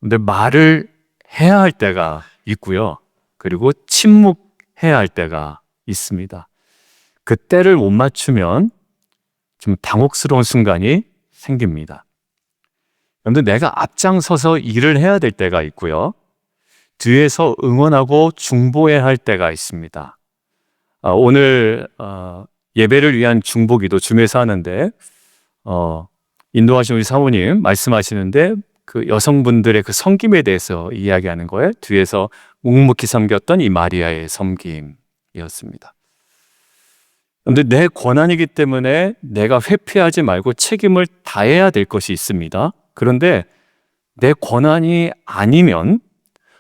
근데 말을 해야 할 때가 있고요. 그리고 침묵해야 할 때가 있습니다. 그 때를 못 맞추면 좀 당혹스러운 순간이 생깁니다. 그런데 내가 앞장서서 일을 해야 될 때가 있고요. 뒤에서 응원하고 중보해야 할 때가 있습니다. 오늘 예배를 위한 중보기도 줌에서 하는데 인도하신 우리 사모님 말씀하시는데 그 여성분들의 그 섬김에 대해서 이야기하는 거예요. 뒤에서 묵묵히 섬겼던 이 마리아의 섬김이었습니다. 그런데 내 권한이기 때문에 내가 회피하지 말고 책임을 다해야 될 것이 있습니다. 그런데 내 권한이 아니면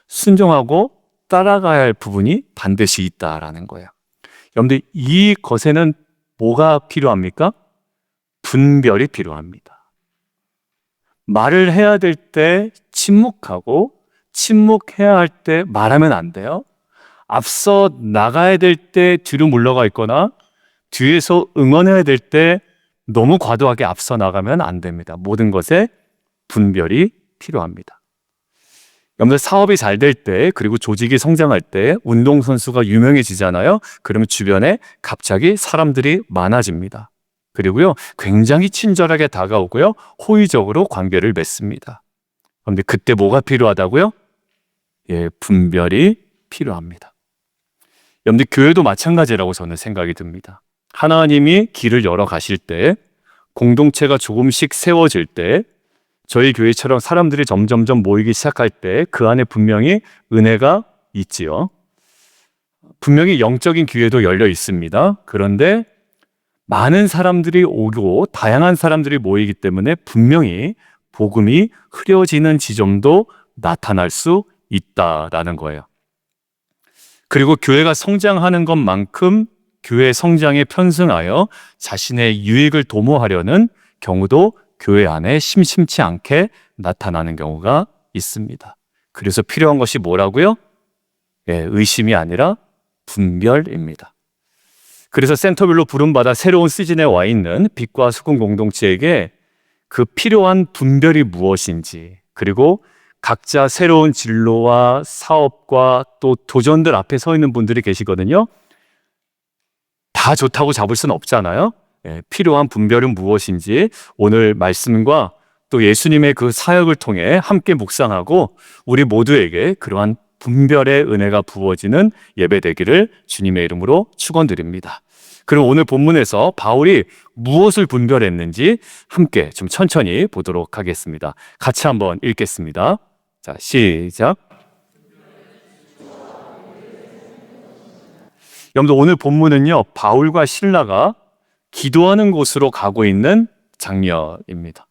순종하고 따라가야 할 부분이 반드시 있다라는 거예요. 여러분들 이 것에는 뭐가 필요합니까? 분별이 필요합니다. 말을 해야 될 때 침묵하고 침묵해야 할 때 말하면 안 돼요. 앞서 나가야 될 때 뒤로 물러가 있거나 뒤에서 응원해야 될 때 너무 과도하게 앞서 나가면 안 됩니다. 모든 것에 분별이 필요합니다. 여러분들 사업이 잘 될 때 그리고 조직이 성장할 때 운동선수가 유명해지잖아요. 그러면 주변에 갑자기 사람들이 많아집니다. 그리고요 굉장히 친절하게 다가오고요 호의적으로 관계를 맺습니다. 그런데 그때 뭐가 필요하다고요? 분별이 필요합니다. 여러분들 교회도 마찬가지라고 저는 생각이 듭니다. 하나님이 길을 열어 가실 때 공동체가 조금씩 세워질 때 저희 교회처럼 사람들이 점점점 모이기 시작할 때 그 안에 분명히 은혜가 있지요. 분명히 영적인 기회도 열려 있습니다. 그런데 많은 사람들이 오고 다양한 사람들이 모이기 때문에 분명히 복음이 흐려지는 지점도 나타날 수 있다라는 거예요. 그리고 교회가 성장하는 것만큼 교회 성장에 편승하여 자신의 유익을 도모하려는 경우도 교회 안에 심심치 않게 나타나는 경우가 있습니다. 그래서 필요한 것이 뭐라고요? 의심이 아니라 분별입니다. 그래서 센터별로 부름받아 새로운 시즌에 와 있는 빛과 수군 공동체에게 그 필요한 분별이 무엇인지, 그리고 각자 새로운 진로와 사업과 또 도전들 앞에 서 있는 분들이 계시거든요. 다 좋다고 잡을 수는 없잖아요. 필요한 분별은 무엇인지 오늘 말씀과 또 예수님의 그 사역을 통해 함께 묵상하고 우리 모두에게 그러한 분별의 은혜가 부어지는 예배 되기를 주님의 이름으로 축원드립니다. 그럼 오늘 본문에서 바울이 무엇을 분별했는지 함께 좀 천천히 보도록 하겠습니다. 같이 한번 읽겠습니다. 자, 시작. 여러분들 오늘 본문은요 바울과 실라가 기도하는 곳으로 가고 있는 장면입니다.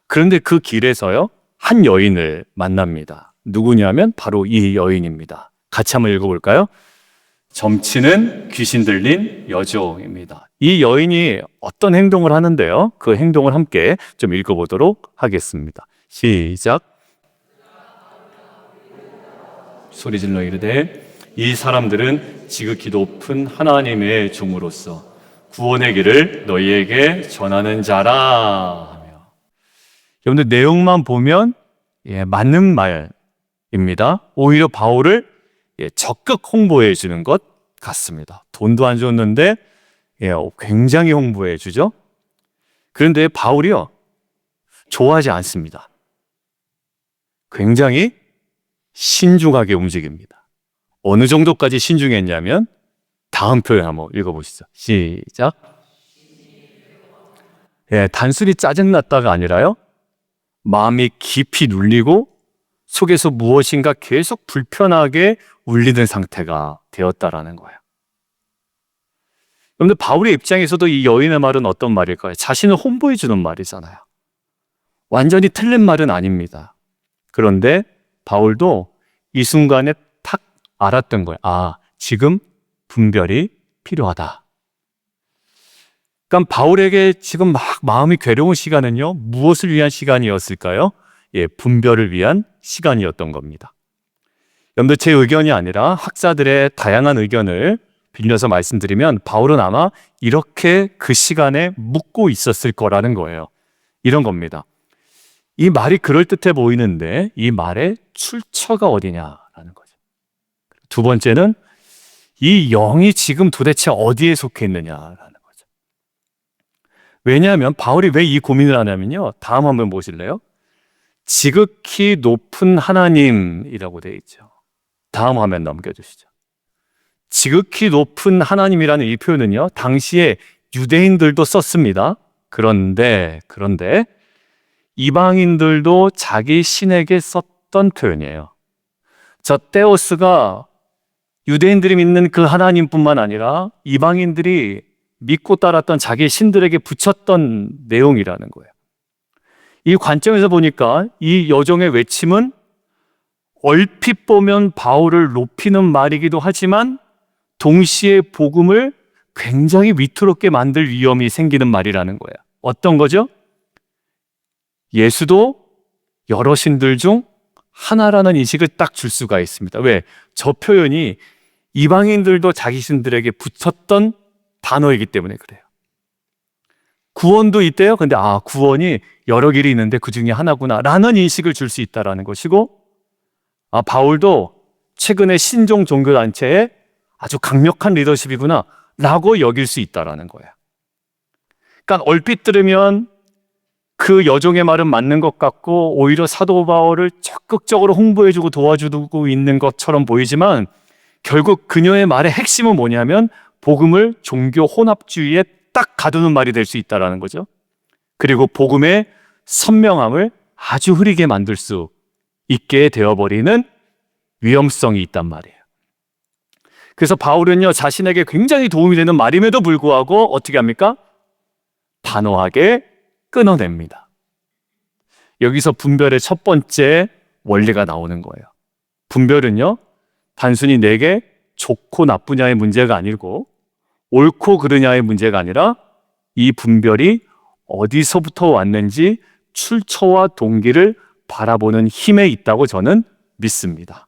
그런데 그 길에서요 한 여인을 만납니다. 누구냐면 바로 이 여인입니다. 같이 한번 읽어볼까요? 점치는 귀신 들린 여종입니다. 이 여인이 어떤 행동을 하는데요? 그 행동을 함께 좀 읽어보도록 하겠습니다. 시작. 소리질러 이르되 이 사람들은 지극히 높은 하나님의 종으로서 구원의 길을 너희에게 전하는 자라 하며. 여러분들 내용만 보면 맞는 말입니다. 오히려 바울을 적극 홍보해 주는 것 같습니다. 돈도 안 줬는데 굉장히 홍보해 주죠. 그런데 바울이요 좋아하지 않습니다. 굉장히 신중하게 움직입니다. 어느 정도까지 신중했냐면 다음 표현 한번 읽어보시죠. 시작. 단순히 짜증났다가 아니라요 마음이 깊이 눌리고 속에서 무엇인가 계속 불편하게 울리는 상태가 되었다라는 거예요. 여러분들 바울의 입장에서도 이 여인의 말은 어떤 말일까요? 자신을 홍보해 주는 말이잖아요. 완전히 틀린 말은 아닙니다. 그런데 바울도 이 순간에 탁 알았던 거예요. 지금 분별이 필요하다. 그러니까 바울에게 지금 막 마음이 괴로운 시간은요 무엇을 위한 시간이었을까요? 분별을 위한 시간이었던 겁니다. 여러분들 제 의견이 아니라 학자들의 다양한 의견을 빌려서 말씀드리면 바울은 아마 이렇게 그 시간에 묻고 있었을 거라는 거예요. 이런 겁니다. 이 말이 그럴듯해 보이는데 이 말의 출처가 어디냐라는 거죠. 두 번째는 이 영이 지금 도대체 어디에 속해 있느냐라는 거죠. 왜냐하면 바울이 왜 이 고민을 하냐면요. 다음 한번 보실래요? 지극히 높은 하나님이라고 되어 있죠. 다음 화면 넘겨주시죠. 지극히 높은 하나님이라는 이 표현은요, 당시에 유대인들도 썼습니다. 그런데 이방인들도 자기 신에게 썼던 표현이에요. 저 테오스가 유대인들이 믿는 그 하나님뿐만 아니라 이방인들이 믿고 따랐던 자기 신들에게 붙였던 내용이라는 거예요. 이 관점에서 보니까 이 여종의 외침은 얼핏 보면 바울을 높이는 말이기도 하지만 동시에 복음을 굉장히 위태롭게 만들 위험이 생기는 말이라는 거예요. 어떤 거죠? 예수도 여러 신들 중 하나라는 인식을 딱 줄 수가 있습니다. 왜? 저 표현이 이방인들도 자기 신들에게 붙였던 단어이기 때문에 그래요. 구원도 있대요. 근데 구원이 여러 길이 있는데 그 중에 하나구나 라는 인식을 줄 수 있다는 것이고, 바울도 최근에 신종 종교단체의 아주 강력한 리더십이구나 라고 여길 수 있다는 거예요. 그러니까 얼핏 들으면 그 여종의 말은 맞는 것 같고 오히려 사도 바울을 적극적으로 홍보해주고 도와주고 있는 것처럼 보이지만 결국 그녀의 말의 핵심은 뭐냐면 복음을 종교 혼합주의에 딱 가두는 말이 될 수 있다는 거죠. 그리고 복음의 선명함을 아주 흐리게 만들 수 있게 되어버리는 위험성이 있단 말이에요. 그래서 바울은요, 자신에게 굉장히 도움이 되는 말임에도 불구하고 어떻게 합니까? 단호하게 끊어냅니다. 여기서 분별의 첫 번째 원리가 나오는 거예요. 분별은요, 단순히 내게 좋고 나쁘냐의 문제가 아니고 옳고 그르냐의 문제가 아니라 이 분별이 어디서부터 왔는지 출처와 동기를 바라보는 힘에 있다고 저는 믿습니다.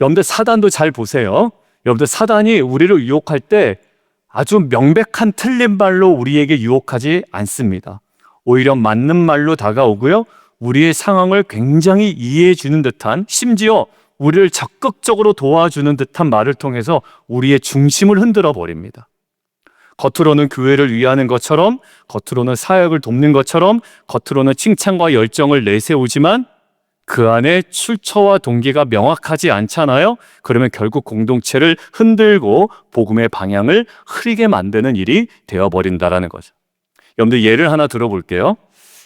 여러분들 사단도 잘 보세요. 여러분들 사단이 우리를 유혹할 때 아주 명백한 틀린 말로 우리에게 유혹하지 않습니다. 오히려 맞는 말로 다가오고요, 우리의 상황을 굉장히 이해해 주는 듯한, 심지어 우리를 적극적으로 도와주는 듯한 말을 통해서 우리의 중심을 흔들어 버립니다. 겉으로는 교회를 위하는 것처럼, 겉으로는 사역을 돕는 것처럼, 겉으로는 칭찬과 열정을 내세우지만 그 안에 출처와 동기가 명확하지 않잖아요. 그러면 결국 공동체를 흔들고 복음의 방향을 흐리게 만드는 일이 되어버린다는 거죠. 여러분들 예를 하나 들어볼게요.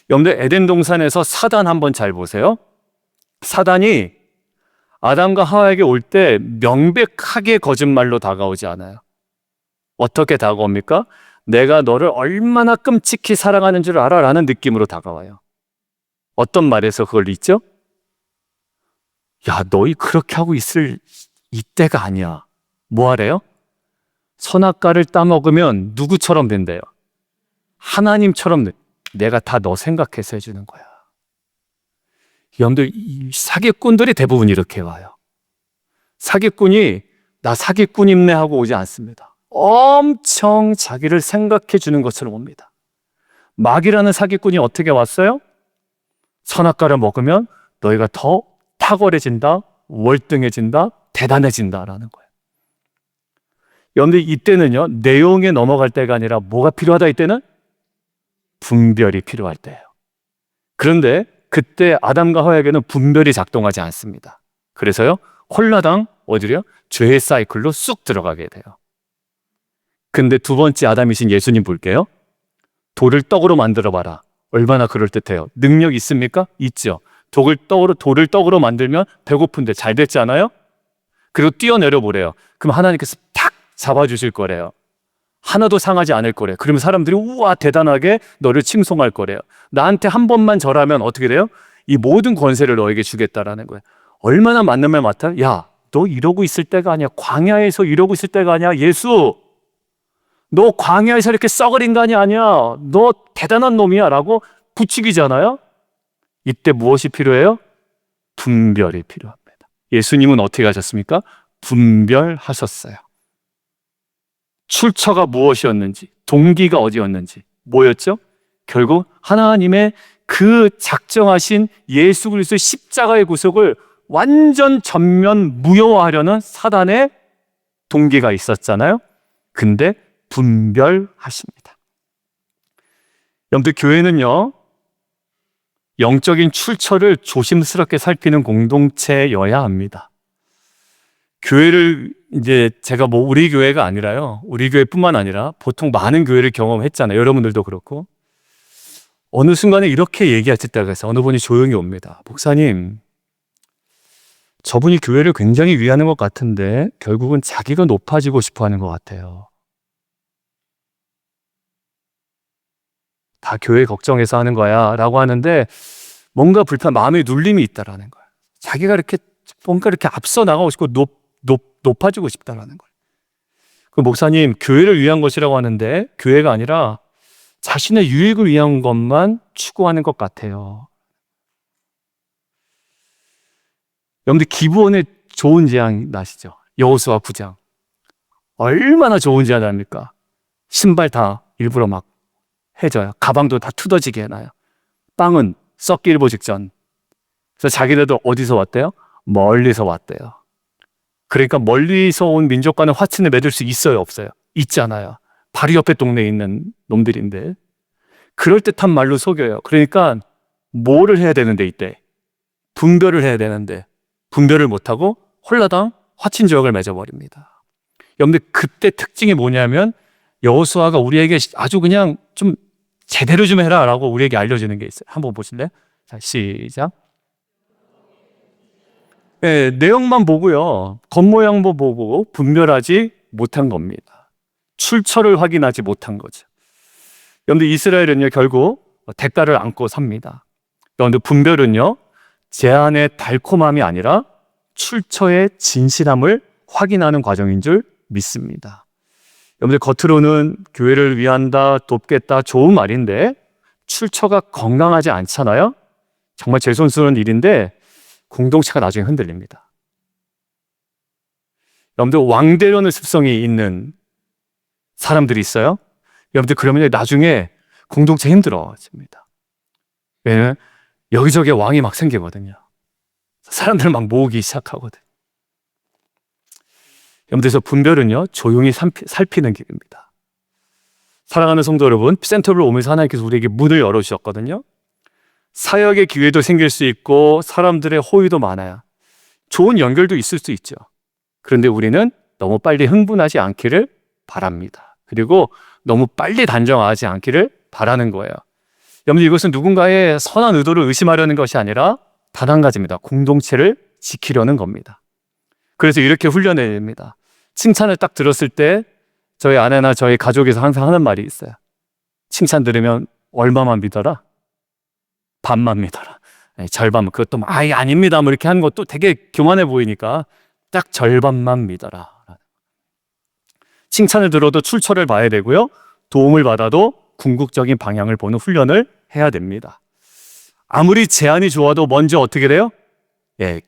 여러분들 에덴 동산에서 사단 한번 잘 보세요. 사단이 아담과 하와에게 올 때 명백하게 거짓말로 다가오지 않아요. 어떻게 다가옵니까? 내가 너를 얼마나 끔찍히 사랑하는 줄 알아? 라는 느낌으로 다가와요. 어떤 말에서 그걸 잊죠? 야, 너희 그렇게 하고 있을 이때가 아니야. 뭐 하래요? 선악과를 따먹으면 누구처럼 된대요? 하나님처럼 내가 다 너 생각해서 해주는 거야. 여러분들, 이 사기꾼들이 대부분 이렇게 와요. 사기꾼이 나 사기꾼입네 하고 오지 않습니다. 엄청 자기를 생각해 주는 것처럼 옵니다. 마귀라는 사기꾼이 어떻게 왔어요? 선악과를 먹으면 너희가 더 탁월해진다, 월등해진다, 대단해진다라는 거예요. 여러분들, 이때는요, 내용에 넘어갈 때가 아니라 뭐가 필요하다, 이때는? 분별이 필요할 때예요. 그런데 그때 아담과 하와에게는 분별이 작동하지 않습니다. 그래서요, 홀라당 어디로요? 죄의 사이클로 쑥 들어가게 돼요. 근데 두 번째 아담이신 예수님 볼게요. 돌을 떡으로 만들어봐라. 얼마나 그럴듯해요. 능력 있습니까? 있죠. 돌을 떡으로 만들면 배고픈데 잘 됐지 않아요? 그리고 뛰어내려 보래요. 그럼 하나님께서 탁 잡아주실 거래요. 하나도 상하지 않을 거래요. 그러면 사람들이 우와 대단하게 너를 칭송할 거래요. 나한테 한 번만 절하면 어떻게 돼요? 이 모든 권세를 너에게 주겠다라는 거예요. 얼마나 맞는 말 같아요? 야, 너 이러고 있을 때가 아니야. 광야에서 이러고 있을 때가 아니야. 예수, 너 광야에서 이렇게 썩을 인간이 아니야. 너 대단한 놈이야 라고 부추기잖아요. 이때 무엇이 필요해요? 분별이 필요합니다. 예수님은 어떻게 하셨습니까? 분별하셨어요. 출처가 무엇이었는지, 동기가 어디였는지, 뭐였죠? 결국 하나님의 그 작정하신 예수 그리스도의 십자가의 구속을 완전 전면 무효화하려는 사단의 동기가 있었잖아요. 근데 분별하십니다. 여러분들, 교회는요, 영적인 출처를 조심스럽게 살피는 공동체여야 합니다. 교회를 이제 제가 우리 교회가 아니라요, 우리 교회뿐만 아니라 보통 많은 교회를 경험했잖아요. 여러분들도 그렇고. 어느 순간에 이렇게 얘기하실 때가 있어요. 어느 분이 조용히 옵니다. 목사님, 저분이 교회를 굉장히 위하는 것 같은데 결국은 자기가 높아지고 싶어 하는 것 같아요. 다 교회 걱정해서 하는 거야 라고 하는데 뭔가 마음에 눌림이 있다라는 거예요. 자기가 이렇게 뭔가 이렇게 앞서 나가고 싶고 높아지고 싶다라는 거예요. 그 목사님, 교회를 위한 것이라고 하는데 교회가 아니라 자신의 유익을 위한 것만 추구하는 것 같아요. 여러분들, 기브온의 좋은 재앙 나시죠? 여호수아 9장. 얼마나 좋은 재앙 아닙니까? 신발 다 일부러 막 해줘요. 가방도 다 투더지게 해놔요. 빵은 썩기 일보 직전. 그래서 자기네도 어디서 왔대요? 멀리서 왔대요. 그러니까 멀리서 온 민족과는 화친을 맺을 수 있어요, 없어요? 있잖아요. 바로 옆에 동네에 있는 놈들인데 그럴듯한 말로 속여요. 그러니까 뭐를 해야 되는데, 이때 분별을 해야 되는데 분별을 못하고 홀라당 화친 지역을 맺어버립니다. 여러분들, 그때 특징이 뭐냐면 여호수아가 우리에게 아주 그냥 좀 제대로 좀 해라 라고 우리에게 알려주는 게 있어요. 한번 보실래요? 자, 시작. 네, 내용만 보고요, 겉모양만 보고 분별하지 못한 겁니다. 출처를 확인하지 못한 거죠. 여러분들, 이스라엘은요 결국 대가를 안고 삽니다. 여러분들, 분별은요 제안의 달콤함이 아니라 출처의 진실함을 확인하는 과정인 줄 믿습니다. 여러분들, 겉으로는 교회를 위한다, 돕겠다, 좋은 말인데 출처가 건강하지 않잖아요. 정말 죄송스러운 일인데 공동체가 나중에 흔들립니다. 여러분들, 왕되려는 습성이 있는 사람들이 있어요. 여러분들, 그러면 나중에 공동체 힘들어집니다. 왜냐면 여기저기 왕이 막 생기거든요. 사람들 막 모으기 시작하거든요. 여러분들, 그래서 분별은요 조용히 살피는 길입니다. 사랑하는 성도 여러분, 센터를 오면서 하나님께서 우리에게 문을 열어주셨거든요. 사역의 기회도 생길 수 있고 사람들의 호의도 많아요. 좋은 연결도 있을 수 있죠. 그런데 우리는 너무 빨리 흥분하지 않기를 바랍니다. 그리고 너무 빨리 단정하지 않기를 바라는 거예요. 여러분, 이것은 누군가의 선한 의도를 의심하려는 것이 아니라 단 한 가지입니다. 공동체를 지키려는 겁니다. 그래서 이렇게 훈련해야 됩니다. 칭찬을 딱 들었을 때 저희 아내나 저희 가족에서 항상 하는 말이 있어요. 칭찬 들으면 얼마만 믿어라? 반만 믿어라. 절반, 그것도 아예 아닙니다 뭐 이렇게 하는 것도 되게 교만해 보이니까 딱 절반만 믿어라. 칭찬을 들어도 출처를 봐야 되고요, 도움을 받아도 궁극적인 방향을 보는 훈련을 해야 됩니다. 아무리 제안이 좋아도 먼저 어떻게 돼요?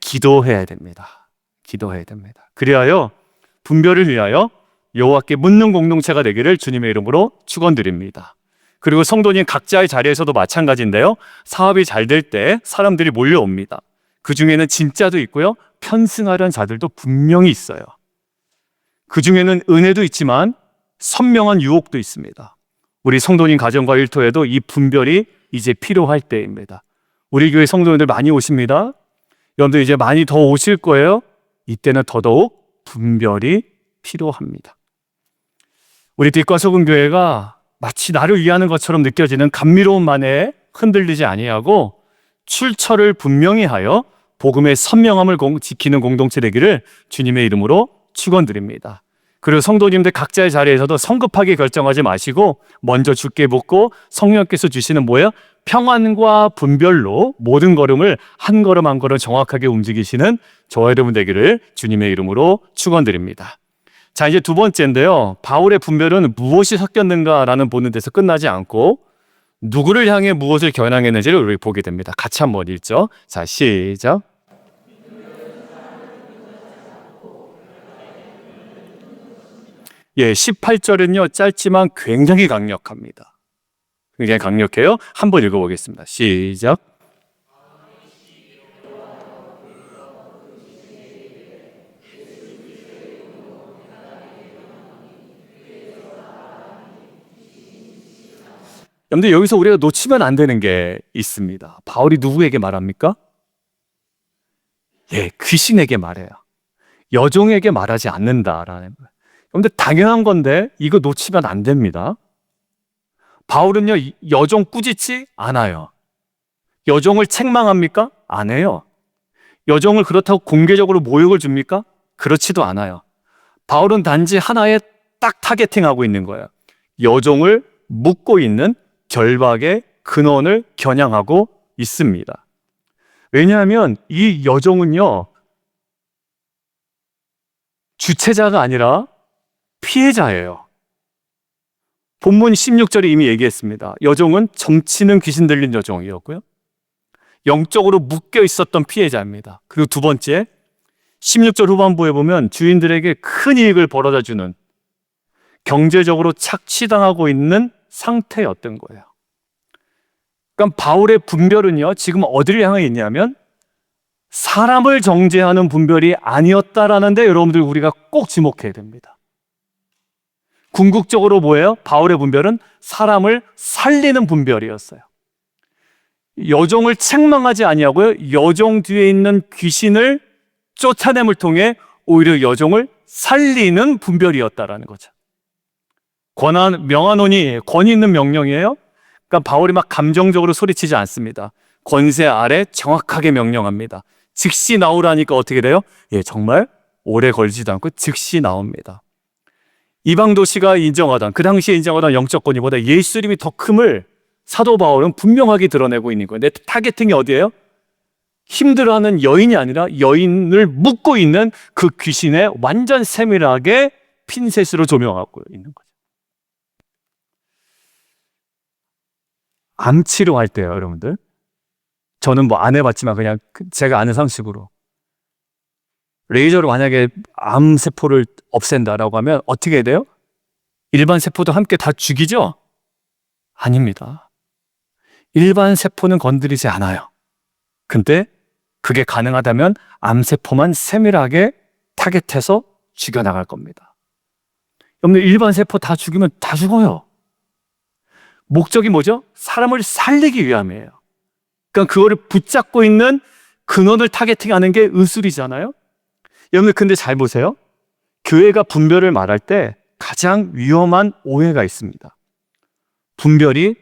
기도해야 됩니다. 기도해야 됩니다. 그리하여 분별을 위하여 여호와께 묻는 공동체가 되기를 주님의 이름으로 축원드립니다. 그리고 성도님 각자의 자리에서도 마찬가지인데요, 사업이 잘 될 때 사람들이 몰려옵니다. 그 중에는 진짜도 있고요, 편승하려는 자들도 분명히 있어요. 그 중에는 은혜도 있지만 선명한 유혹도 있습니다. 우리 성도님 가정과 일터에도 이 분별이 이제 필요할 때입니다. 우리 교회 성도님들 많이 오십니다. 여러분들, 이제 많이 더 오실 거예요. 이때는 더더욱 분별이 필요합니다. 우리 빛과 소금 교회가 마치 나를 위하는 것처럼 느껴지는 감미로운 만에 흔들리지 아니하고 출처를 분명히 하여 복음의 선명함을 지키는 공동체 되기를 주님의 이름으로 축원드립니다. 그리고 성도님들 각자의 자리에서도 성급하게 결정하지 마시고 먼저 주께 묻고 성령께서 주시는 뭐예요? 평안과 분별로 모든 걸음을 한 걸음 한 걸음 정확하게 움직이시는 저와 여러분 되기를 주님의 이름으로 축원드립니다. 자, 이제 두 번째인데요, 바울의 분별은 무엇이 섞였는가라는 보는 데서 끝나지 않고 누구를 향해 무엇을 겨냥했는지를 우리 보게 됩니다. 같이 한번 읽죠. 자, 시작. 18절은요 짧지만 굉장히 강력합니다. 굉장히 강력해요. 한번 읽어보겠습니다. 시작. 근데 여기서 우리가 놓치면 안 되는 게 있습니다. 바울이 누구에게 말합니까? 예, 귀신에게 말해요. 여종에게 말하지 않는다라는 거예요. 근데 당연한 건데 이거 놓치면 안 됩니다. 바울은요, 여종 꾸짖지 않아요. 여종을 책망합니까? 안 해요. 여종을 그렇다고 공개적으로 모욕을 줍니까? 그렇지도 않아요. 바울은 단지 하나의 딱 타겟팅하고 있는 거예요. 여종을 묶고 있는 결박의 근원을 겨냥하고 있습니다. 왜냐하면 이 여종은요, 주체자가 아니라 피해자예요. 본문 16절에 이미 얘기했습니다. 여종은 점치는 귀신 들린 여종이었고요. 영적으로 묶여 있었던 피해자입니다. 그리고 두 번째, 16절 후반부에 보면 주인들에게 큰 이익을 벌어다 주는, 경제적으로 착취당하고 있는 상태였던 거예요. 그러니까 바울의 분별은요, 지금 어디를 향해 있냐면 사람을 정죄하는 분별이 아니었다라는데 여러분들 우리가 꼭 지목해야 됩니다. 궁극적으로 뭐예요? 바울의 분별은 사람을 살리는 분별이었어요. 여종을 책망하지 아니하고요, 여종 뒤에 있는 귀신을 쫓아냄을 통해 오히려 여종을 살리는 분별이었다라는 거죠. 명안원이 권위 있는 명령이에요. 그러니까 바울이 막 감정적으로 소리치지 않습니다. 권세 아래 정확하게 명령합니다. 즉시 나오라니까 어떻게 돼요? 예, 정말 오래 걸리지도 않고 즉시 나옵니다. 이방 도시가 인정하던, 그 당시에 인정하던 영적 권위보다 예수님이 더 큼을 사도 바울은 분명하게 드러내고 있는 거예요. 내 타겟팅이 어디예요? 힘들어하는 여인이 아니라 여인을 묶고 있는 그 귀신에 완전 세밀하게 핀셋으로 조명하고 있는 거죠. 암 치료할 때요, 여러분들. 저는 뭐 안 해봤지만 그냥 제가 아는 상식으로 레이저로 만약에 암 세포를 없앤다라고 하면 어떻게 해야 돼요? 일반 세포도 함께 다 죽이죠? 아닙니다. 일반 세포는 건드리지 않아요. 근데 그게 가능하다면 암세포만 세밀하게 타겟해서 죽여나갈 겁니다. 여러분들 일반 세포 다 죽이면 다 죽어요. 목적이 뭐죠? 사람을 살리기 위함이에요. 그러니까 그거를 붙잡고 있는 근원을 타겟팅하는 게 의술이잖아요. 여러분들 근데 잘 보세요. 교회가 분별을 말할 때 가장 위험한 오해가 있습니다. 분별이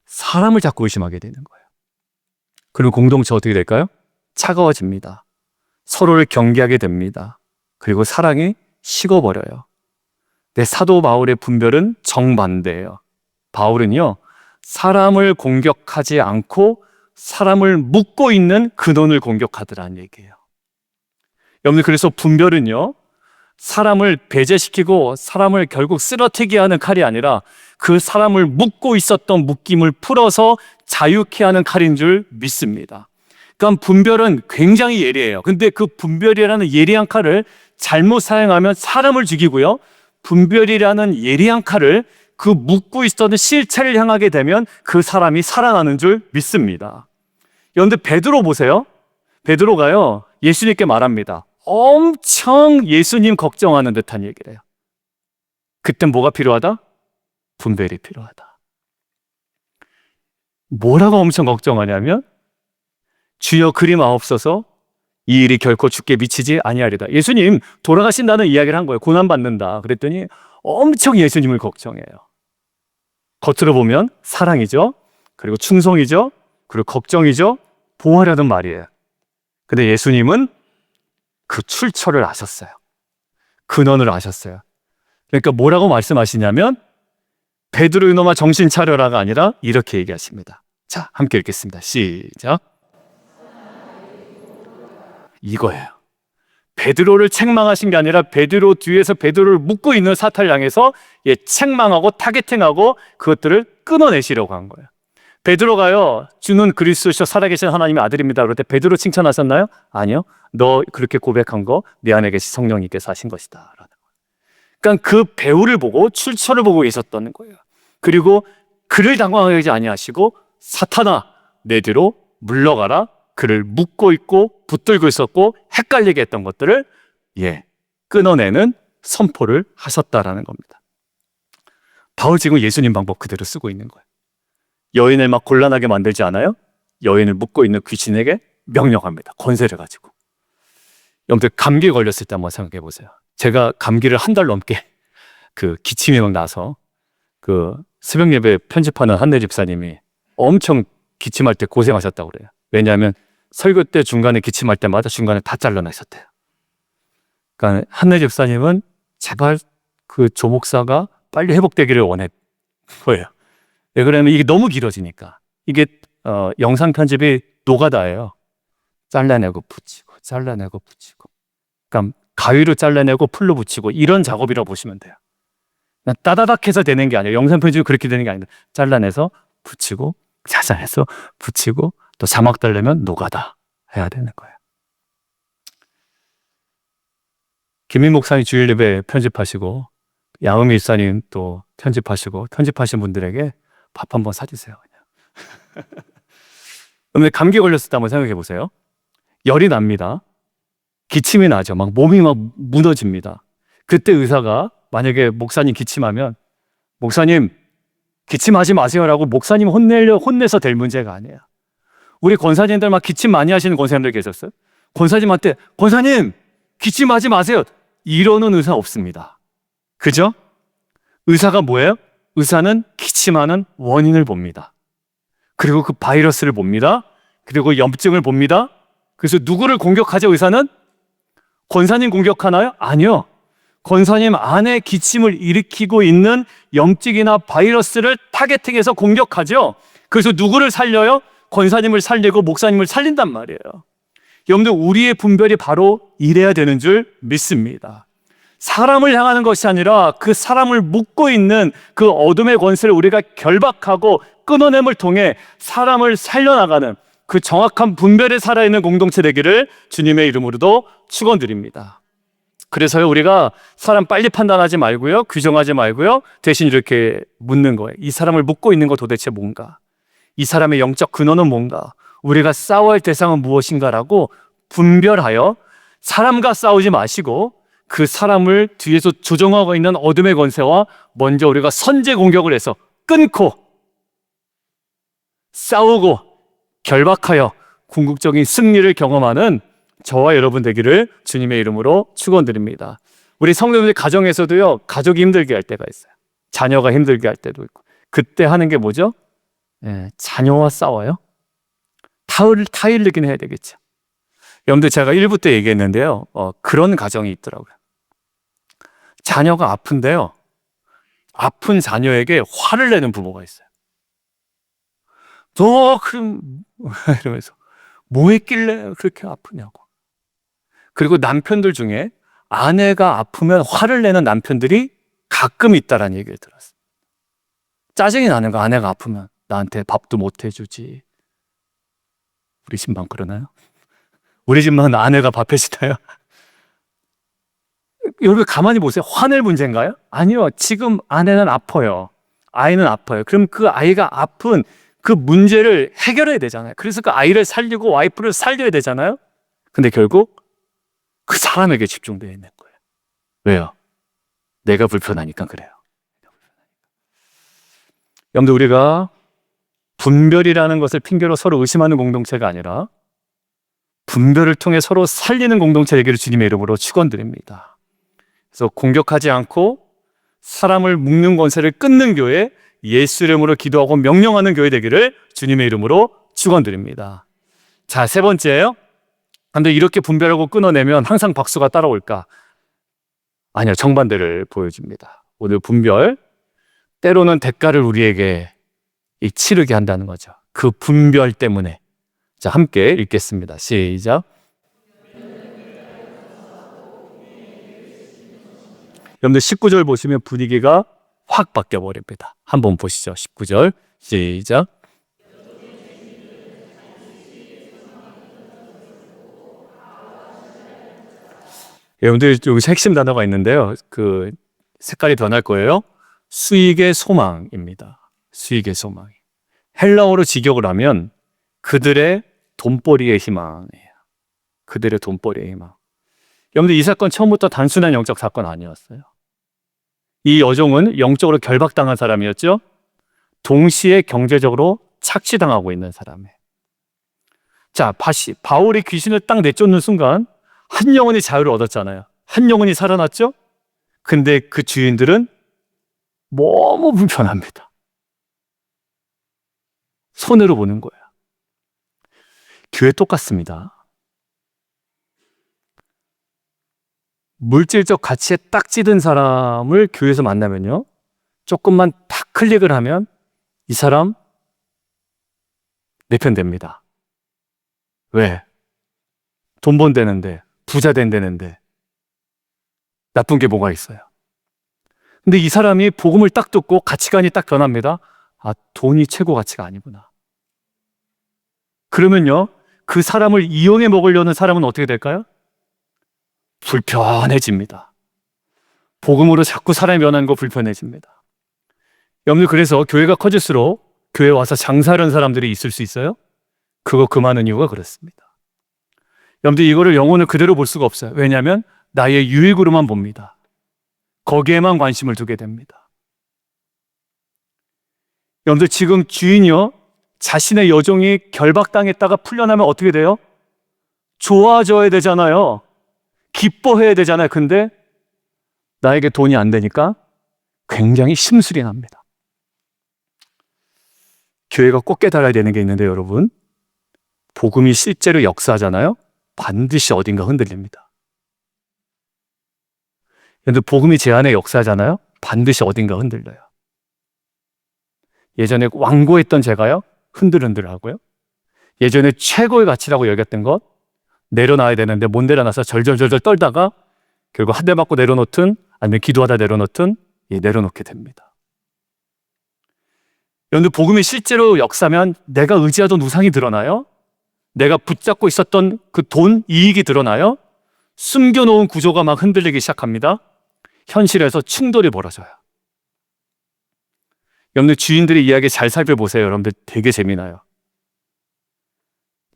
사람을 자꾸 의심하게 되는 거예요. 그리고 공동체 어떻게 될까요? 차가워집니다. 서로를 경계하게 됩니다. 그리고 사랑이 식어버려요. 내 사도 바울의 분별은 정반대예요. 바울은요, 사람을 공격하지 않고 사람을 묶고 있는 근원을 공격하더라는 얘기예요. 여러분들 그래서 분별은요, 사람을 배제시키고 사람을 결국 쓰러뜨리게 하는 칼이 아니라 그 사람을 묶고 있었던 묶임을 풀어서 자유케 하는 칼인 줄 믿습니다. 그러니까 분별은 굉장히 예리해요. 근데 그 분별이라는 예리한 칼을 잘못 사용하면 사람을 죽이고요, 분별이라는 예리한 칼을 그 묶고 있었던 실체를 향하게 되면 그 사람이 살아나는 줄 믿습니다. 그런데 베드로 보세요. 베드로가요, 예수님께 말합니다. 엄청 예수님 걱정하는 듯한 얘기를 해요. 그땐 뭐가 필요하다? 분별이 필요하다. 뭐라고 엄청 걱정하냐면 주여 그리 마옵소서 이 일이 결코 죽게 미치지 아니하리다. 예수님 돌아가신다는 이야기를 한 거예요. 고난받는다. 그랬더니 엄청 예수님을 걱정해요. 겉으로 보면 사랑이죠. 그리고 충성이죠. 그리고 걱정이죠. 보호하려는 말이에요. 근데 예수님은 그 출처를 아셨어요. 근원을 아셨어요. 그러니까 뭐라고 말씀하시냐면 베드로 이놈아 정신 차려라가 아니라 이렇게 얘기하십니다. 자, 함께 읽겠습니다. 시작. 이거예요. 베드로를 책망하신 게 아니라 베드로 뒤에서 베드로를 묶고 있는 사탄을 향해서 책망하고 타겟팅하고 그것들을 끊어내시려고 한 거예요. 베드로가요, 주는 그리스도시요 살아계신 하나님의 아들입니다. 그럴 때 베드로 칭찬하셨나요? 아니요. 너 그렇게 고백한 거 내 안에 계신 성령님께서 하신 것이다 라는 거예요. 그러니까 그 배우를 보고 출처를 보고 있었던 거예요. 그리고 그를 당황하게 하지 아니하시고 사탄아 내 뒤로 물러가라. 그를 묶고 있고 붙들고 있었고 헷갈리게 했던 것들을 끊어내는 선포를 하셨다라는 겁니다. 바울 지금 예수님 방법 그대로 쓰고 있는 거예요. 여인을 막 곤란하게 만들지 않아요? 여인을 묶고 있는 귀신에게 명령합니다. 권세를 가지고. 여러분들 감기 걸렸을 때 한번 생각해 보세요. 제가 감기를 한 달 넘게 기침이 막 나서 새벽 예배 편집하는 한내 집사님이 엄청 기침할 때 고생하셨다고 그래요. 왜냐하면 설교 때 중간에 기침할 때마다 중간에 다 잘라내셨대요. 그러니까 한내 집사님은 제발 조 목사가 빨리 회복되기를 원했 거예요. 왜 그러냐면 이게 너무 길어지니까. 이게 영상 편집이 노가다예요. 잘라내고 붙이고 잘라내고 붙이고. 그러니까 가위로 잘라내고 풀로 붙이고 이런 작업이라고 보시면 돼요. 그냥 따다닥 해서 되는 게 아니에요. 영상 편집이 그렇게 되는 게 아니라 잘라내서 붙이고 잘라내서 붙이고 또 자막 달려면 노가다 해야 되는 거예요. 김민 목사님 주일 예배 편집하시고 양음미 일사님 또 편집하시고 편집하신 분들에게 밥 한번 사주세요. 그냥. 근데 감기 걸렸을 때 한번 생각해 보세요. 열이 납니다. 기침이 나죠. 막 몸이 막 무너집니다. 그때 의사가 만약에 목사님 기침하면 목사님 기침하지 마세요라고 목사님 혼내서 될 문제가 아니에요. 우리 권사님들 막 기침 많이 하시는 권사님들 계셨어요? 권사님한테 권사님 기침하지 마세요 이러는 의사 없습니다. 그죠? 의사가 뭐예요? 의사는 기침하는 원인을 봅니다. 그리고 그 바이러스를 봅니다. 그리고 염증을 봅니다. 그래서 누구를 공격하죠? 의사는? 권사님 공격하나요? 아니요. 권사님 안에 기침을 일으키고 있는 염증이나 바이러스를 타겟팅해서 공격하죠. 그래서 누구를 살려요? 권사님을 살리고 목사님을 살린단 말이에요. 여러분들 우리의 분별이 바로 이래야 되는 줄 믿습니다. 사람을 향하는 것이 아니라 그 사람을 묶고 있는 그 어둠의 권세를 우리가 결박하고 끊어냄을 통해 사람을 살려나가는 그 정확한 분별에 살아있는 공동체 되기를 주님의 이름으로도 축원드립니다. 그래서요 우리가 사람 빨리 판단하지 말고요 규정하지 말고요 대신 이렇게 묻는 거예요. 이 사람을 묶고 있는 거 도대체 뭔가? 이 사람의 영적 근원은 뭔가? 우리가 싸워야 할 대상은 무엇인가라고 분별하여 사람과 싸우지 마시고 그 사람을 뒤에서 조종하고 있는 어둠의 권세와 먼저 우리가 선제 공격을 해서 끊고 싸우고 결박하여 궁극적인 승리를 경험하는 저와 여러분 되기를 주님의 이름으로 축원드립니다. 우리 성도님들 가정에서도요 가족이 힘들게 할 때가 있어요. 자녀가 힘들게 할 때도 있고 그때 하는 게 뭐죠? 자녀와 싸워요. 타일르긴 해야 되겠죠. 여러분들 제가 1부 때 얘기했는데요 그런 가정이 있더라고요. 자녀가 아픈데요 아픈 자녀에게 화를 내는 부모가 있어요. 너 그럼 이러면서 뭐 했길래 그렇게 아프냐고. 그리고 남편들 중에 아내가 아프면 화를 내는 남편들이 가끔 있다라는 얘기를 들었어요. 짜증이 나는 거 아내가 아프면 나한테 밥도 못 해주지. 우리 집만 그러나요? 우리 집만 아내가 밥 해주나요? 여러분 가만히 보세요. 화낼 문제인가요? 아니요. 지금 아내는 아파요. 아이는 아파요. 그럼 그 아이가 아픈 그 문제를 해결해야 되잖아요. 그래서 그 아이를 살리고 와이프를 살려야 되잖아요. 근데 결국 그 사람에게 집중되어 있는 거예요. 왜요? 내가 불편하니까 그래요. 여러분들 우리가 분별이라는 것을 핑계로 서로 의심하는 공동체가 아니라 분별을 통해 서로 살리는 공동체 되기를 주님의 이름으로 축원드립니다. 그래서 공격하지 않고 사람을 묶는 권세를 끊는 교회, 예수 이름으로 기도하고 명령하는 교회 되기를 주님의 이름으로 축원드립니다. 자, 세 번째예요. 근데 이렇게 분별하고 끊어내면 항상 박수가 따라올까? 아니요, 정반대를 보여줍니다. 오늘 분별, 때로는 대가를 우리에게 치르게 한다는 거죠. 그 분별 때문에. 자, 함께 읽겠습니다. 시작. 여러분들 19절 보시면 분위기가 확 바뀌어 버립니다. 한번 보시죠. 19절 시작. 여러분들 여기서 핵심 단어가 있는데요. 그 색깔이 변할 거예요. 수익의 소망입니다. 수익의 소망이. 헬라어로 직역을 하면 그들의 돈벌이의 희망이에요. 그들의 돈벌이의 희망. 여러분들 이 사건 처음부터 단순한 영적 사건 아니었어요. 이 여종은 영적으로 결박당한 사람이었죠. 동시에 경제적으로 착취당하고 있는 사람이에요. 자, 바울이 귀신을 딱 내쫓는 순간 한 영혼이 자유를 얻었잖아요. 한 영혼이 살아났죠? 근데 그 주인들은 너무 불편합니다. 손해로 보는 거예요. 교회 똑같습니다. 물질적 가치에 딱 찌든 사람을 교회에서 만나면요, 조금만 탁 클릭을 하면 이 사람 내 편 됩니다. 왜? 돈 번다는데, 부자 된다는데 나쁜 게 뭐가 있어요? 근데 이 사람이 복음을 딱 듣고 가치관이 딱 변합니다. 아, 돈이 최고 가치가 아니구나. 그러면요, 그 사람을 이용해 먹으려는 사람은 어떻게 될까요? 불편해집니다. 복음으로 자꾸 사람이 변하는 거 불편해집니다. 여러분들, 그래서 교회가 커질수록 교회에 와서 장사하는 사람들이 있을 수 있어요? 그거 그 많은 이유가 그렇습니다. 여러분들, 이거를 영혼을 그대로 볼 수가 없어요. 왜냐하면 나의 유익으로만 봅니다. 거기에만 관심을 두게 됩니다. 여러분들, 지금 주인이요, 자신의 여종이 결박당했다가 풀려나면 어떻게 돼요? 좋아져야 되잖아요. 기뻐해야 되잖아요. 근데 나에게 돈이 안 되니까 굉장히 심술이 납니다. 교회가 꼭 깨달아야 되는 게 있는데, 여러분, 복음이 실제로 역사하잖아요. 반드시 어딘가 흔들립니다. 근데 복음이 제 안에 역사하잖아요. 반드시 어딘가 흔들려요. 예전에 완고했던 제가요, 흔들흔들 하고요. 예전에 최고의 가치라고 여겼던 것 내려놔야 되는데 못 내려놔서 절절절절 떨다가 결국 한 대 맞고 내려놓든 아니면 기도하다 내려놓든 내려놓게 됩니다. 여러분들, 복음이 실제로 역사면 내가 의지하던 우상이 드러나요? 내가 붙잡고 있었던 그 돈, 이익이 드러나요? 숨겨놓은 구조가 막 흔들리기 시작합니다. 현실에서 충돌이 벌어져요. 여러분들, 주인들의 이야기 잘 살펴보세요. 여러분들, 되게 재미나요.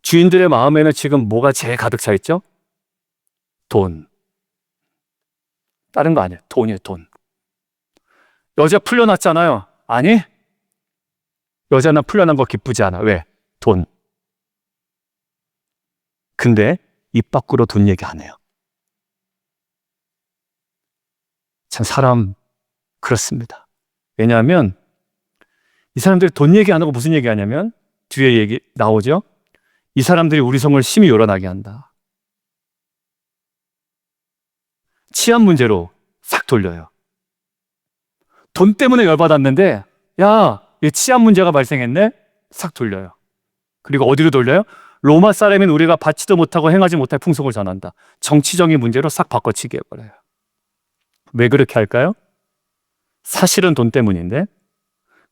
주인들의 마음에는 지금 뭐가 제일 가득 차 있죠? 돈. 다른 거 아니에요. 돈이에요, 돈. 여자 풀려났잖아요. 아니, 여자는 풀려난 거 기쁘지 않아. 왜? 돈. 근데 입 밖으로 돈 얘기 안 해요. 참, 사람 그렇습니다. 왜냐하면 이 사람들이 돈 얘기 안 하고 무슨 얘기 하냐면, 뒤에 얘기 나오죠? 이 사람들이 우리 성을 심히 요란하게 한다. 치안 문제로 싹 돌려요. 돈 때문에 열받았는데, 야, 이 치안 문제가 발생했네? 싹 돌려요. 그리고 어디로 돌려요? 로마 사람인 우리가 받지도 못하고 행하지 못할 풍속을 전한다. 정치적인 문제로 싹 바꿔치기 해버려요. 왜 그렇게 할까요? 사실은 돈 때문인데,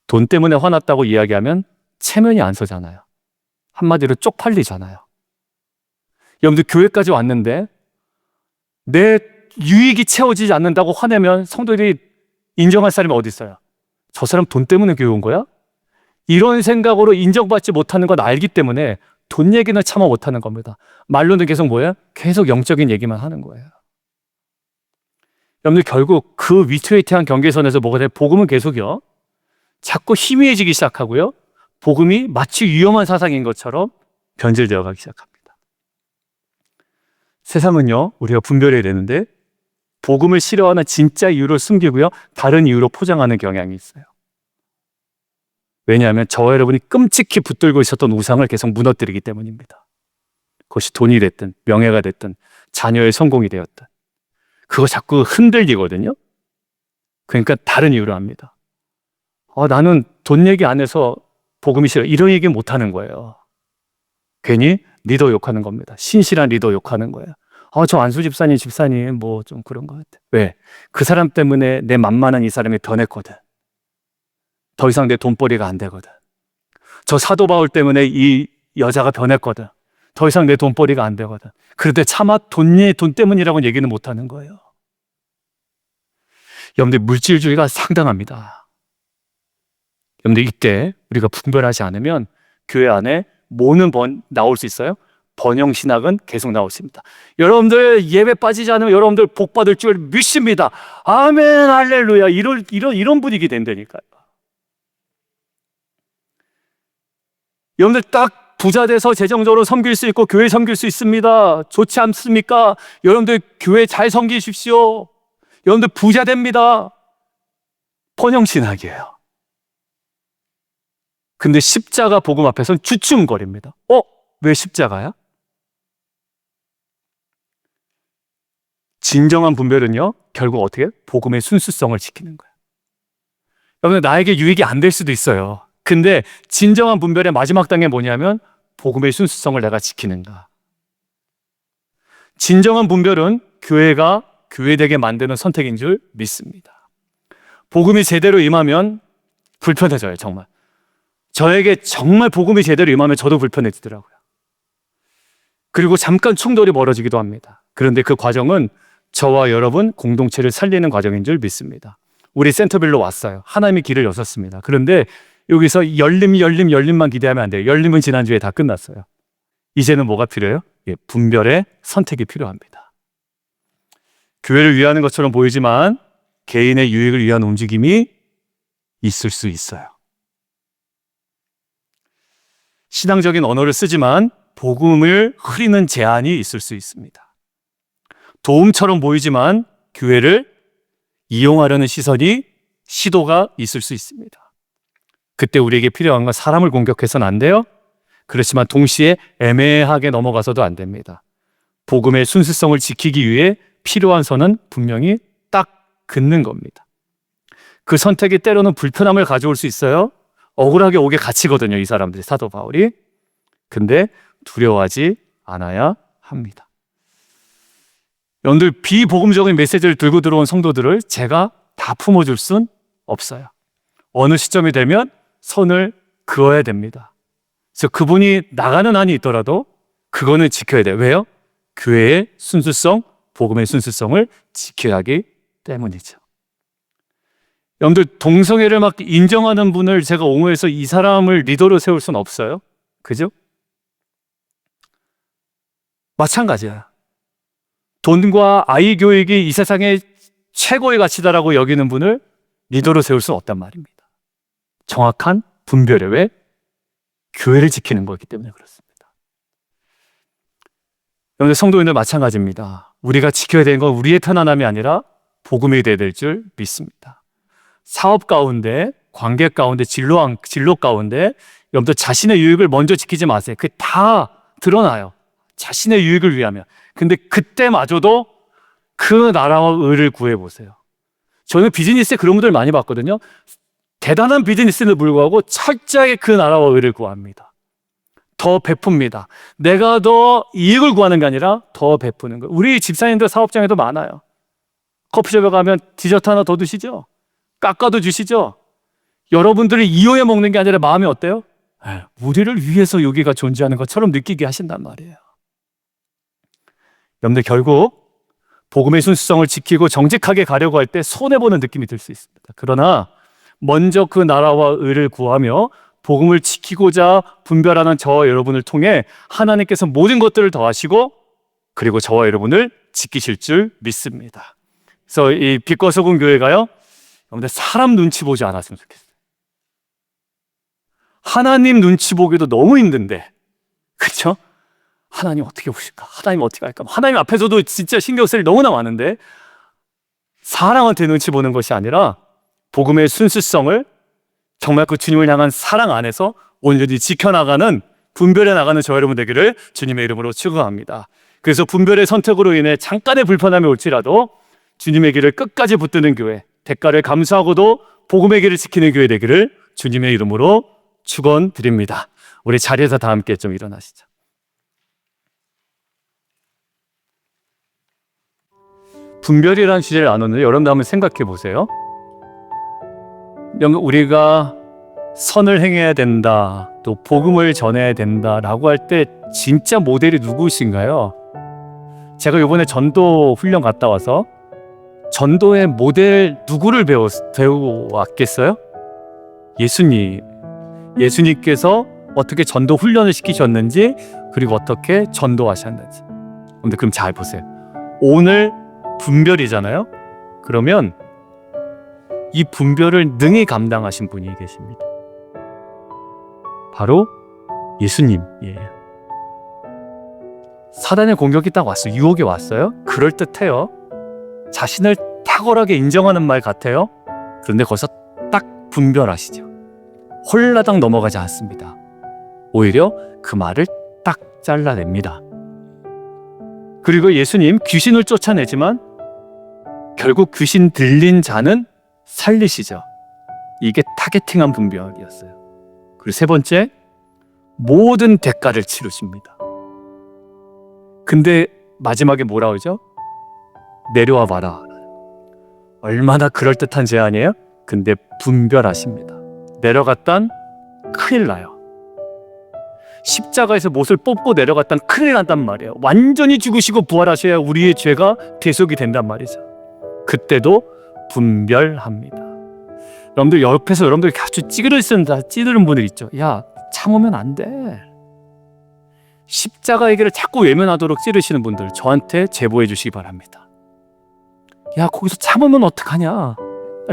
돈 때문에 화났다고 이야기하면 체면이 안 서잖아요. 한마디로 쪽팔리잖아요. 여러분들, 교회까지 왔는데 내 유익이 채워지지 않는다고 화내면 성도들이 인정할 사람이 어디 있어요? 저 사람 돈 때문에 교회 온 거야? 이런 생각으로 인정받지 못하는 건 알기 때문에 돈 얘기는 참아 못하는 겁니다. 말로는 계속 뭐예요? 계속 영적인 얘기만 하는 거예요. 여러분들, 결국 그 위태위태한 경계선에서 뭐가 돼요? 복음은 계속요, 자꾸 희미해지기 시작하고요, 복음이 마치 위험한 사상인 것처럼 변질되어 가기 시작합니다. 세상은요, 우리가 분별해야 되는데, 복음을 싫어하는 진짜 이유를 숨기고요, 다른 이유로 포장하는 경향이 있어요. 왜냐하면 저와 여러분이 끔찍히 붙들고 있었던 우상을 계속 무너뜨리기 때문입니다. 그것이 돈이 됐든 명예가 됐든 자녀의 성공이 되었든 그거 자꾸 흔들리거든요. 그러니까 다른 이유로 합니다. 나는 돈 얘기 안 해서 복음이 싫어, 이런 얘기 못 하는 거예요. 괜히 리더 욕하는 겁니다. 신실한 리더 욕하는 거예요. 저 안수 집사님 뭐 좀 그런 것 같아. 왜? 그 사람 때문에 내 만만한 이 사람이 변했거든. 더 이상 내 돈벌이가 안 되거든. 저 사도 바울 때문에 이 여자가 변했거든. 더 이상 내 돈벌이가 안 되거든. 그런데 차마 돈 때문이라고 얘기는 못 하는 거예요. 여러분들, 물질주의가 상당합니다. 여러분들 이때 우리가 분별하지 않으면 교회 안에 뭐는 나올 수 있어요? 번영 신학은 계속 나올 수 있습니다. 여러분들 예배 빠지지 않으면 여러분들 복 받을 줄 믿습니다. 아멘 할렐루야 이런 분위기 된다니까요. 여러분들 딱 부자 돼서 재정적으로 섬길 수 있고 교회 섬길 수 있습니다. 좋지 않습니까? 여러분들 교회 잘 섬기십시오. 여러분들 부자 됩니다. 번영 신학이에요. 근데 십자가 복음 앞에서는 주춤거립니다. 왜 십자가야? 진정한 분별은요, 결국 어떻게? 복음의 순수성을 지키는 거예요. 여러분, 나에게 유익이 안 될 수도 있어요. 근데 진정한 분별의 마지막 단계 뭐냐면 복음의 순수성을 내가 지키는가. 진정한 분별은 교회가 교회되게 만드는 선택인 줄 믿습니다. 복음이 제대로 임하면 불편해져요, 정말. 저에게 정말 복음이 제대로 임하면 저도 불편해지더라고요. 그리고 잠깐 충돌이 벌어지기도 합니다. 그런데 그 과정은 저와 여러분 공동체를 살리는 과정인 줄 믿습니다. 우리 센터빌로 왔어요. 하나님이 길을 여셨습니다. 그런데 여기서 열림만 기대하면 안 돼요. 열림은 지난주에 다 끝났어요. 이제는 뭐가 필요해요? 분별의 선택이 필요합니다. 교회를 위하는 것처럼 보이지만 개인의 유익을 위한 움직임이 있을 수 있어요. 신앙적인 언어를 쓰지만 복음을 흐리는 제한이 있을 수 있습니다. 도움처럼 보이지만 교회를 이용하려는 시도가 있을 수 있습니다. 그때 우리에게 필요한 건 사람을 공격해서는 안 돼요. 그렇지만 동시에 애매하게 넘어가서도 안 됩니다. 복음의 순수성을 지키기 위해 필요한 선은 분명히 딱 긋는 겁니다. 그 선택이 때로는 불편함을 가져올 수 있어요. 억울하게 오게 갇히거든요, 이 사람들이, 사도 바울이. 근데 두려워하지 않아야 합니다. 여러분들, 비복음적인 메시지를 들고 들어온 성도들을 제가 다 품어줄 순 없어요. 어느 시점이 되면 선을 그어야 됩니다. 그래서 그분이 나가는 한이 있더라도 그거는 지켜야 돼요. 왜요? 교회의 순수성, 복음의 순수성을 지켜야 하기 때문이죠. 여러분들, 동성애를 막 인정하는 분을 제가 옹호해서 이 사람을 리더로 세울 수는 없어요. 그죠? 마찬가지야. 돈과 아이 교육이 이 세상의 최고의 가치다라고 여기는 분을 리더로 세울 수는 없단 말입니다. 정확한 분별의 왜? 교회를 지키는 거기 때문에 그렇습니다. 여러분들, 성도인들 마찬가지입니다. 우리가 지켜야 되는 건 우리의 편안함이 아니라 복음이 되어야 될 줄 믿습니다. 사업 가운데, 관계 가운데, 진로 가운데 여러분들 자신의 유익을 먼저 지키지 마세요. 그게 다 드러나요. 자신의 유익을 위하면. 근데 그때마저도 그 나라와 의를 구해보세요. 저는 비즈니스에 그런 분들 많이 봤거든요. 대단한 비즈니스에도 불구하고 철저하게 그 나라와 의를 구합니다. 더 베풉니다. 내가 더 이익을 구하는 게 아니라 더 베푸는 거예요. 우리 집사님들 사업장에도 많아요. 커피숍에 가면 디저트 하나 더 드시죠? 깎아도 주시죠? 여러분들이 이용해 먹는 게 아니라 마음이 어때요? 우리를 위해서 여기가 존재하는 것처럼 느끼게 하신단 말이에요. 여러분들, 결국 복음의 순수성을 지키고 정직하게 가려고 할 때 손해보는 느낌이 들 수 있습니다. 그러나 먼저 그 나라와 의를 구하며 복음을 지키고자 분별하는 저와 여러분을 통해 하나님께서 모든 것들을 더하시고 그리고 저와 여러분을 지키실 줄 믿습니다. 그래서 이 빛과 소금 교회가요, 여러분들, 사람 눈치 보지 않았으면 좋겠어요. 하나님 눈치 보기도 너무 힘든데, 그렇죠? 하나님 어떻게 오실까? 하나님 어떻게 할까? 하나님 앞에서도 진짜 신경 쓸 일이 너무나 많은데 사람한테 눈치 보는 것이 아니라 복음의 순수성을 정말 그 주님을 향한 사랑 안에서 온전히 지켜나가는, 분별해 나가는 저 여러분 되기를 주님의 이름으로 축원합니다. 그래서 분별의 선택으로 인해 잠깐의 불편함이 올지라도 주님의 길을 끝까지 붙드는 교회, 대가를 감수하고도 복음의 길을 지키는 교회 되기를 주님의 이름으로 축원드립니다. 우리 자리에서 다 함께 좀 일어나시죠. 분별이라는 주제를 나눴는데 여러분도 한번 생각해 보세요. 우리가 선을 행해야 된다, 또 복음을 전해야 된다라고 할 때 진짜 모델이 누구신가요? 제가 이번에 전도 훈련 갔다 와서 전도의 모델 누구를 배워왔겠어요? 예수님께서 어떻게 전도 훈련을 시키셨는지, 그리고 어떻게 전도하셨는지. 근데 그럼 잘 보세요. 오늘 분별이잖아요. 그러면 이 분별을 능히 감당하신 분이 계십니다. 바로 예수님이에요. 사단의 공격이 딱 왔어요. 유혹이 왔어요. 그럴듯해요. 자신을 탁월하게 인정하는 말 같아요. 그런데 거기서 딱 분별하시죠. 홀라당 넘어가지 않습니다. 오히려 그 말을 딱 잘라냅니다. 그리고 예수님 귀신을 쫓아내지만 결국 귀신 들린 자는 살리시죠. 이게 타겟팅한 분별이었어요. 그리고 세 번째, 모든 대가를 치르십니다. 근데 마지막에 뭐라 그러죠? 내려와 봐라. 얼마나 그럴듯한 제안이에요? 근데 분별하십니다. 내려갔단 큰일 나요. 십자가에서 못을 뽑고 내려갔단 큰일 난단 말이에요. 완전히 죽으시고 부활하셔야 우리의 죄가 대속이 된단 말이죠. 그때도 분별합니다. 여러분들 옆에서 여러분들이 아주 찌르는 분들 있죠. 야, 참으면 안 돼. 십자가의 길을 자꾸 외면하도록 찌르시는 분들 저한테 제보해 주시기 바랍니다. 야, 거기서 참으면 어떡하냐.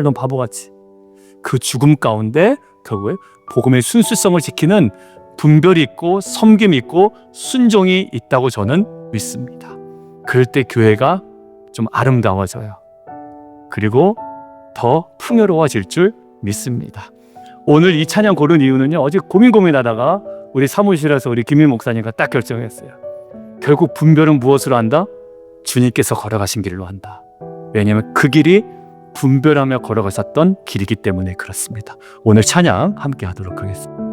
넌 바보같이. 그 죽음 가운데 결국에 복음의 순수성을 지키는 분별이 있고 섬김이 있고 순종이 있다고 저는 믿습니다. 그럴 때 교회가 좀 아름다워져요. 그리고 더 풍요로워질 줄 믿습니다. 오늘 이 찬양 고른 이유는요, 어제 고민하다가 우리 사무실에서 우리 김민 목사님과 딱 결정했어요. 결국 분별은 무엇으로 한다? 주님께서 걸어가신 길로 한다. 왜냐하면 그 길이 분별하며 걸어가셨던 길이기 때문에 그렇습니다. 오늘 찬양 함께 하도록 하겠습니다.